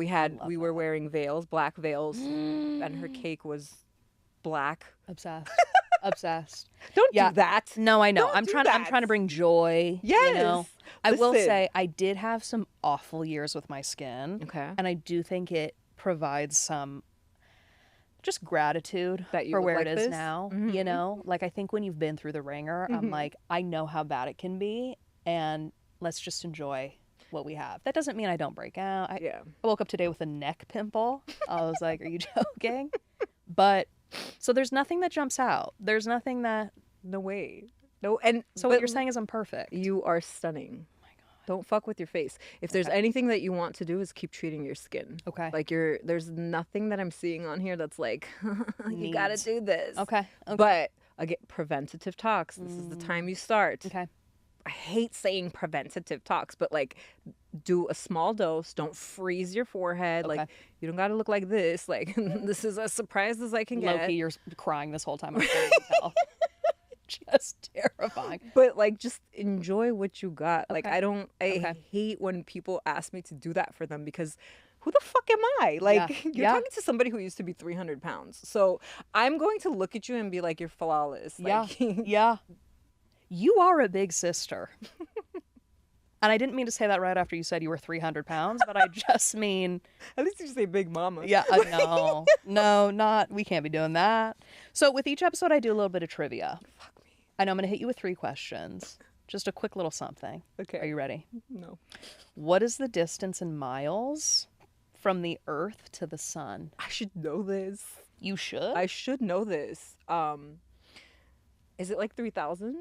we were wearing veils, black veils, and her cake was black. Obsessed. Obsessed. Don't do that. No, I know. Don't I'm do trying to bring joy. Yes. You know? I will Listen. say I did have some awful years with my skin. Okay. And I do think it provides some just gratitude That you for look where like it is this? now. Mhm. You know? Like, I think when you've been through the ringer, I'm like, I know how bad it can be, and let's just enjoy what we have. That doesn't mean I don't break out. I woke up today with a neck pimple. I was like, are you joking? But so there's nothing that jumps out. There's nothing that... No way. No, and So what you're saying is I'm perfect. you are stunning. Oh my God. Don't fuck with your face. If there's anything that you want to do is keep treating your skin. Okay. Like there's nothing that I'm seeing on here that's like, you gotta Needs. do this. Okay. But again, preventative talks. This is the time you start. Okay. I hate saying preventative talks, but like, do a small dose. Don't freeze your forehead. Okay. Like, you don't got to look like this. Like, this is as surprised as I can get. Low-key, you're crying this whole time. I'm trying to tell. Just terrifying. But like, just enjoy what you got. Like, Okay. I hate when people ask me to do that for them because who the fuck am I? Like, you're talking to somebody who used to be 300 pounds. So I'm going to look at you and be like, you're flawless. Like, Yeah. You are a big sister. And I didn't mean to say that right after you said you were 300 pounds, but I just mean... At least you say big mama. Yeah, no, not... We can't be doing that. So with each episode, I do a little bit of trivia. Fuck me. I know I'm going to hit you with 3 questions. Just a quick little something. Okay. Are you ready? No. What is the distance in miles from the Earth to the sun? I should know this. You should. I should know this. Is it like 3,000?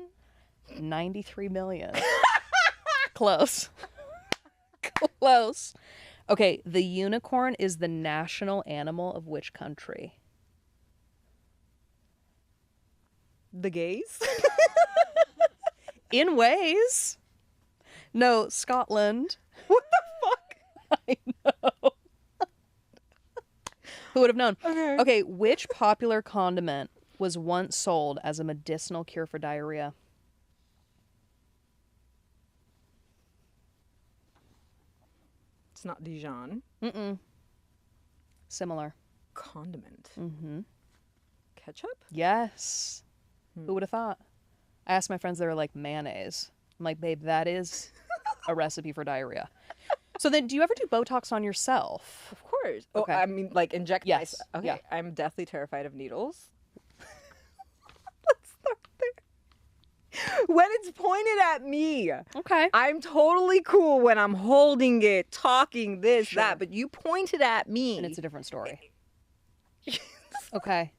93 million. Close. Close. Okay, the unicorn is the national animal of which country? The gays? In ways. No, Scotland. What the fuck? I know. Who would have known? Okay. Okay, which popular condiment was once sold as a medicinal cure for diarrhea? It's not Dijon. Mm-mm. Similar. Condiment. Mm-hmm. Ketchup? Yes. Who would have thought? I asked my friends, they were like, mayonnaise. I'm like, babe, that is a recipe for diarrhea. So then, do you ever do Botox on yourself? Of course. Okay. Oh, I mean, like inject Yes. myself. Okay. Yeah. I'm deathly terrified of needles. Let's start there. When it's pointed at me, Okay. I'm totally cool when I'm holding it, talking this, Sure. that. But you pointed at me. And it's a different story. Okay.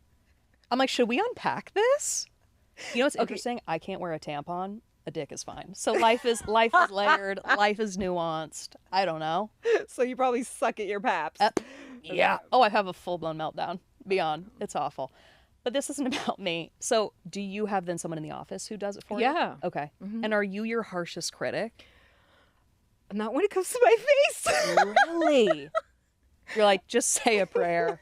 I'm like, should we unpack this? You know what's interesting? I can't wear a tampon. A dick is fine. So life is layered. Life is nuanced. I don't know. So you probably suck at your paps. Yeah. Oh, I have a full-blown meltdown. Beyond. It's awful. But this isn't about me. So do you have then someone in the office who does it for you? Yeah. Okay. And are you your harshest critic? Not when it comes to my face. Really? You're like, just say a prayer.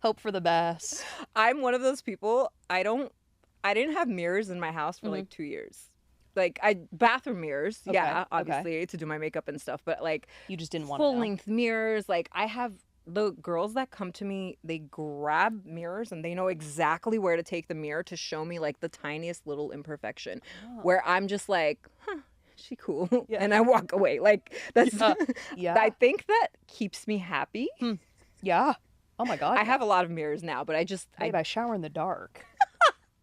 Hope for the best. I'm one of those people. I didn't have mirrors in my house for like 2 years. Like bathroom mirrors, yeah, obviously to do my makeup and stuff, but like You just didn't want full length mirrors. Like I have the girls that come to me, they grab mirrors and they know exactly where to take the mirror to show me like the tiniest little imperfection, where I'm just like, huh, she cool, and I walk away. Like that's, Yeah. I think that keeps me happy. Yeah. Oh my God. I have a lot of mirrors now, but I shower in the dark.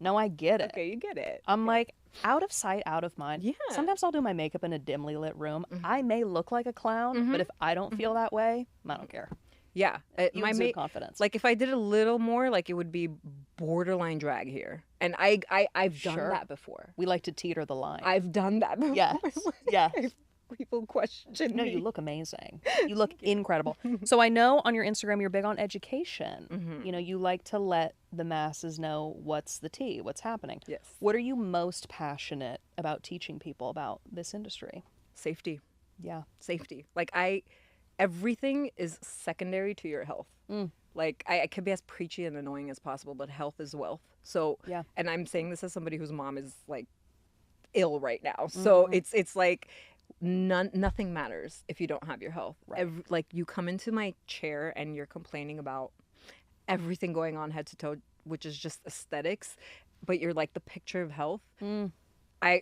No, I get it. Okay, you get it. I'm like, out of sight, out of mind. Yeah. Sometimes I'll do my makeup in a dimly lit room. I may look like a clown, but if I don't feel that way, I don't care. Yeah, You exude confidence. Like if I did a little more, like it would be borderline drag here, and I've done Sure. that before. We like to teeter the line. I've done that before. Yes. Yes. People question No, me. you look amazing. You look incredible. So I know on your Instagram you're big on education. You know, you like to let the masses know what's the tea, what's happening. Yes. What are you most passionate about teaching people about this industry? Safety. Yeah. Safety. Like everything is secondary to your health. Like I could be as preachy and annoying as possible, but health is wealth. So Yeah. and I'm saying this as somebody whose mom is like ill right now. So it's like nothing matters if you don't have your health. Right. Like you come into my chair and you're complaining about everything going on head to toe, which is just aesthetics, but you're like the picture of health.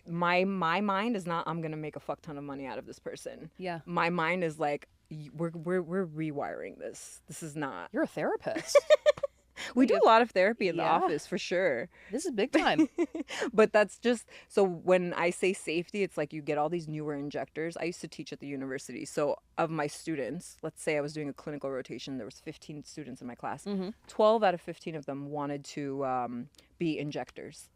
My mind is not, I'm gonna make a fuck ton of money out of this person. Yeah. My mind is like, we're rewiring this. This is not. You're a therapist. We do a lot of therapy in the Yeah. office for sure. This is big time. But that's just, so when I say safety, it's like you get all these newer injectors. I used to teach at the university. So of my students, let's say I was doing a clinical rotation, there was 15 students in my class. 12 out of 15 of them wanted to be injectors.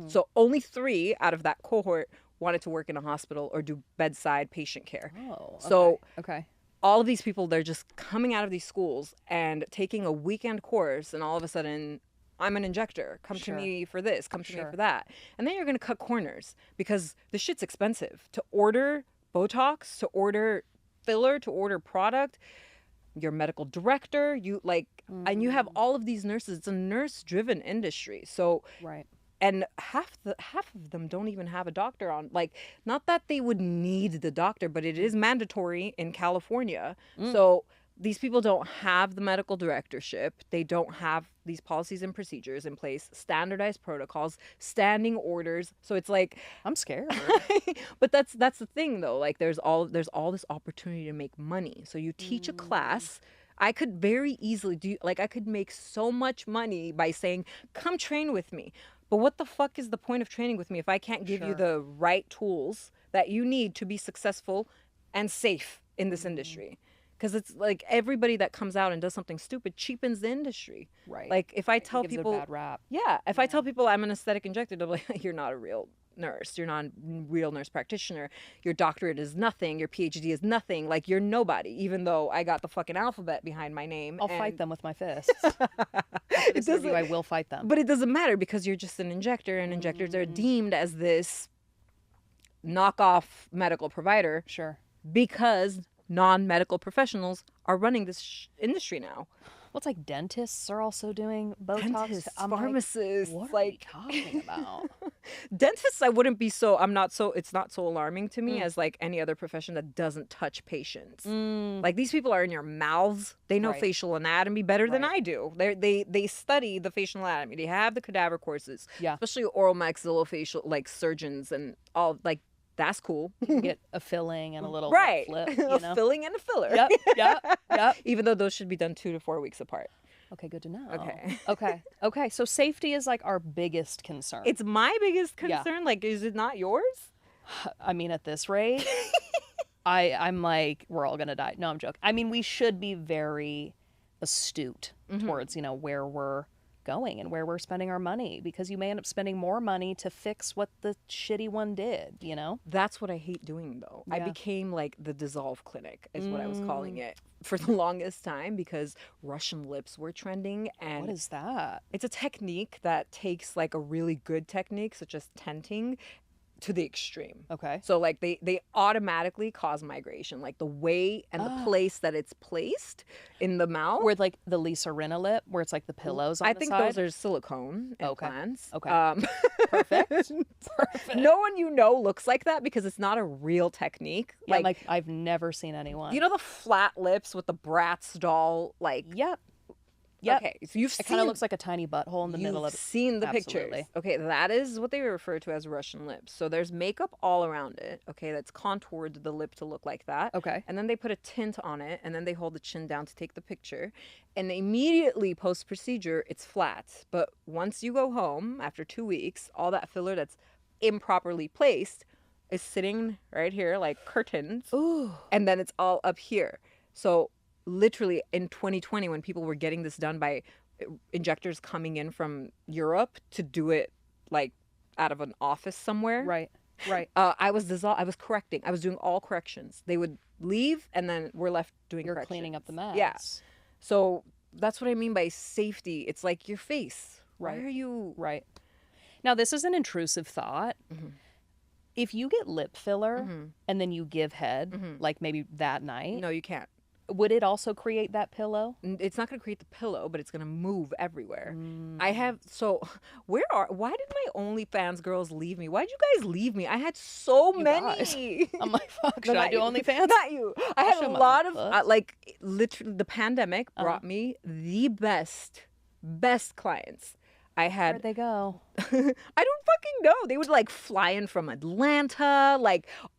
So only 3 out of that cohort wanted to work in a hospital or do bedside patient care. Oh. So Okay. all of these people, they're just coming out of these schools and taking a weekend course, and all of a sudden, I'm an injector. Come Sure. to me for this. Come to me Sure. for that. And then you're going to cut corners because the shit's expensive. To order Botox, to order filler, to order product, your medical director, and you have all of these nurses. It's a nurse-driven industry. So Right. and half of them don't even have a doctor on, like, not that they would need the doctor, but it is mandatory in California. So these people don't have the medical directorship. They don't have these policies and procedures in place, standardized protocols, standing orders. So it's like, I'm scared. but that's the thing though. Like there's all this opportunity to make money. So you teach a class. I could very easily I could make so much money by saying, come train with me. But what the fuck is the point of training with me if I can't give you the right tools that you need to be successful and safe in this industry? Because it's like everybody that comes out and does something stupid cheapens the industry. Right. Like if I tell gives it a people, bad rap. yeah, if I tell people I'm an aesthetic injector, they're like, you're not a real nurse. You're not a real nurse practitioner. Your doctorate is nothing. Your PhD is nothing. Like you're nobody, even though I got the fucking alphabet behind my name. I'll fight them with my fists. After this interview, I will fight them. But it doesn't matter because you're just an injector, and injectors are deemed as this knockoff medical provider. Sure. Because non-medical professionals are running this industry now. Well, it's like dentists are also doing Botox. Dentists, pharmacists, like, what like are we talking about? dentists, it's not so alarming to me as like any other profession that doesn't touch patients. Like these people are in your mouths. They know facial anatomy better than I do. They study the facial anatomy. They have the cadaver courses. Yeah. Especially oral maxillofacial like surgeons and all like that's cool. You get a filling and a little flip, a filling and a filler. Yep. Even though those should be done 2 to 4 weeks apart. Okay, good to know. Okay. So safety is like our biggest concern. It's my biggest concern. Like, is it not yours? I mean, at this rate, I'm like, we're all gonna die. No, I'm joking. I mean, we should be very astute towards, where we're going and where we're spending our money, because you may end up spending more money to fix what the shitty one did, That's what I hate doing, though. Yeah. I became like the dissolve clinic is what I was calling it for the longest time, because Russian lips were trending. And what is that? it's a technique that takes like a really good technique such as tenting to the extreme. Okay. So like they automatically cause migration, like the way and the place that it's placed in the mouth. Where like the Lisa Rinna lip, where it's like the pillows on I the think side? those are silicone implants. Okay. Perfect. No one looks like that because it's not a real technique. Yeah, like I've never seen anyone. You know the flat lips with the Bratz doll, like. Yep. Okay, so it kind of looks like a tiny butthole in the middle of it. You've seen the Absolutely. pictures. Okay, that is what they refer to as Russian lips. So there's makeup all around it, okay, that's contoured the lip to look like that. Okay. And then they put a tint on it, and then they hold the chin down to take the picture. And immediately post-procedure, it's flat. But once you go home, after 2 weeks, all that filler that's improperly placed is sitting right here like curtains. Ooh. And then it's all up here. So literally in 2020, when people were getting this done by injectors coming in from Europe to do it like out of an office somewhere. Right. I was correcting. I was doing all corrections. They would leave and then we're left doing You're corrections. cleaning up the mess. Yeah. So that's what I mean by safety. It's like your face. Right. Why are you... Right. Now, this is an intrusive thought. If you get lip filler and then you give head, like maybe that night. No, you can't. Would it also create that pillow? It's not going to create the pillow, but it's going to move everywhere. Why did my OnlyFans girls leave me? Why'd you guys leave me? I had so many. I'm like, fuck, should I do OnlyFans? Not you. I had a lot of, literally, the pandemic brought me the best clients. I had... Where'd they go? I don't fucking know. They would like fly in from Atlanta.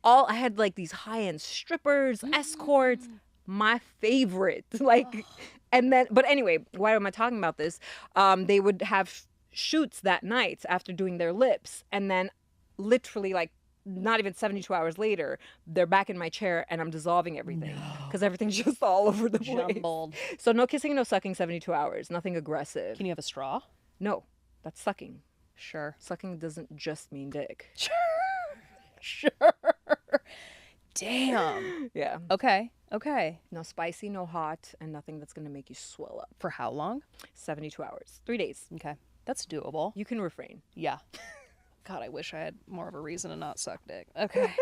I had like these high-end strippers, escorts. My favorite. But anyway, why am I talking about this? They would have shoots that night after doing their lips, and then literally like not even 72 hours later, they're back in my chair and I'm dissolving everything because everything's just all over the place. Jumbled. So no kissing, no sucking, 72 hours. Nothing aggressive. Can you have a straw? No, that's sucking. Sure. Sucking doesn't just mean dick. Sure. Damn. Yeah. Okay. No spicy, no hot, and nothing that's going to make you swell up. For how long? 72 hours. 3 days. Okay. That's doable. You can refrain. Yeah. God, I wish I had more of a reason to not suck dick. Okay.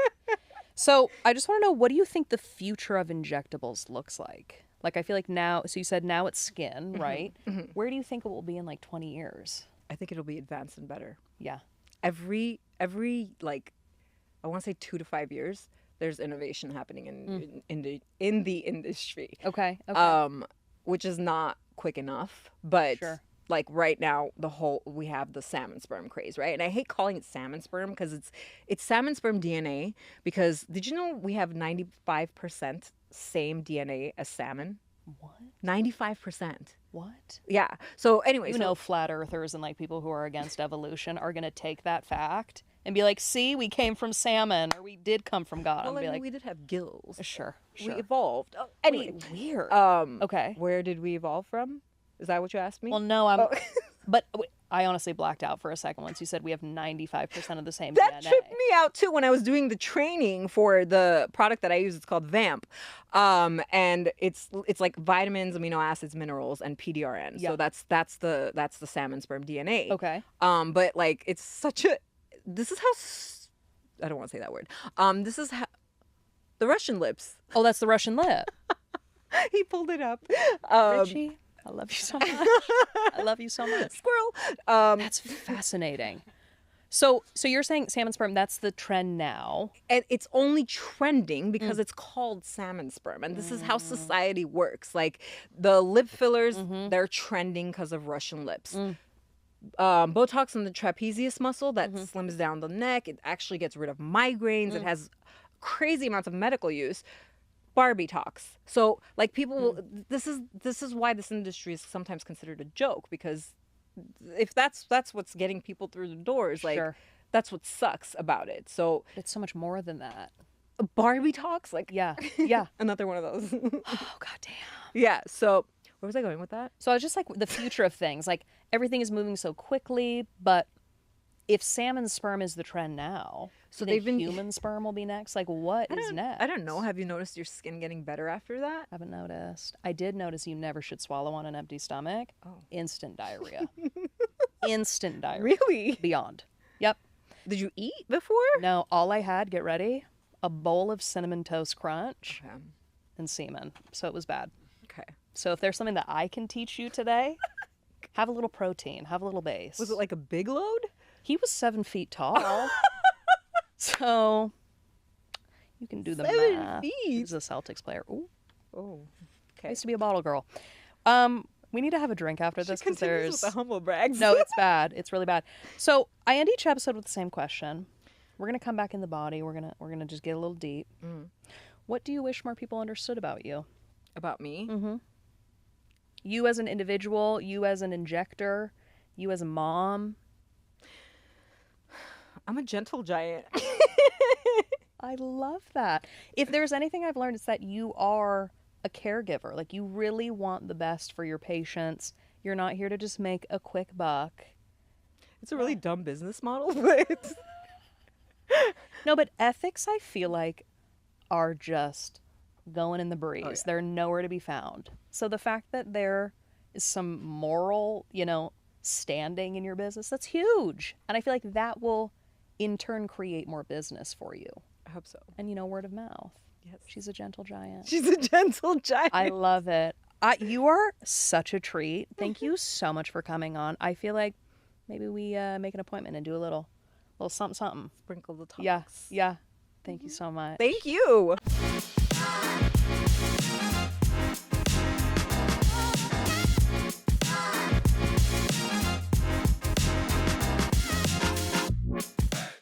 So I just want to know, what do you think the future of injectables looks like? Like, I feel like now, so you said now it's skin, right? Where do you think it will be in like 20 years? I think it'll be advanced and better. Yeah. Every like, I want to say 2 to 5 years, there's innovation happening in the industry. Okay. Which is not quick enough, but Sure. like right now we have the salmon sperm craze, right? And I hate calling it salmon sperm because it's salmon sperm DNA, because did you know we have 95% same DNA as salmon? What? 95%. What? Yeah. So anyway, Flat earthers and like people who are against evolution are going to take that fact and be like, see, we came from salmon, or we did come from God. Well, And be like, we did have gills. sure. We evolved. Oh, anyway, Weird. Okay. Where did we evolve from? Is that what you asked me? Well, no, but I honestly blacked out for a second once you said we have 95% of the same That DNA. tripped me out too when I was doing the training for the product that I use. It's called Vamp, and it's like vitamins, amino acids, minerals, and PDRN. Yeah. So that's the salmon sperm DNA. Okay. But like it's such a. This is how. I don't want to say that word. This is how. The Russian lips. Oh, that's the Russian lip. He pulled it up. Richie, I love you so much. I love you so much. Squirrel. That's fascinating. So you're saying salmon sperm, that's the trend now. And it's only trending because it's called salmon sperm. And this is how society works. Like the lip fillers, they're trending because of Russian lips. Botox in the trapezius muscle that slims down the neck. It actually gets rid of migraines. It has crazy amounts of medical use. Barbie talks. So like people, this is why this industry is sometimes considered a joke, because if that's what's getting people through the doors, like that's what sucks about it. So it's so much more than that. Barbie talks, like yeah, another one of those. Oh goddamn. Yeah. So where was I going with that? So I was just like the future of things. Like everything is moving so quickly, but if salmon sperm is the trend now, so they've been human sperm will be next. Like what is next? I don't know. Have you noticed your skin getting better after that? I haven't noticed. I did notice you never should swallow on an empty stomach. Oh. Instant diarrhea. Instant diarrhea. Really? Beyond. Yep. Did you eat before? No, all I had, get ready, a bowl of Cinnamon Toast Crunch and semen. So it was bad. Okay. So if there's something that I can teach you today, have a little protein, have a little base. Was it like a big load? He was 7 feet tall. So you can do the math. 7 feet. He's a Celtics player. Ooh. Oh. I used to be a bottle girl. We need to have a drink after this because there's with the humble brags. No, it's bad. It's really bad. So I end each episode with the same question. We're gonna come back in the body. We're gonna just get a little deep. What do you wish more people understood about you? About me? You as an individual, you as an injector, you as a mom. I'm a gentle giant. I love that. If there's anything I've learned, it's that you are a caregiver. Like you really want the best for your patients. You're not here to just make a quick buck. It's a really dumb business model, but no, but ethics I feel like are just going in the breeze. Oh, yeah. They're nowhere to be found. So the fact that there is some moral, standing in your business, that's huge. And I feel like that will in turn create more business for you. I hope so. And word of mouth. Yes. She's a gentle giant. She's a gentle giant. I love it. You are such a treat. Thank you so much for coming on. I feel like maybe we make an appointment and do a little something. Sprinkle the talks. Yeah. Thank you so much. Thank you.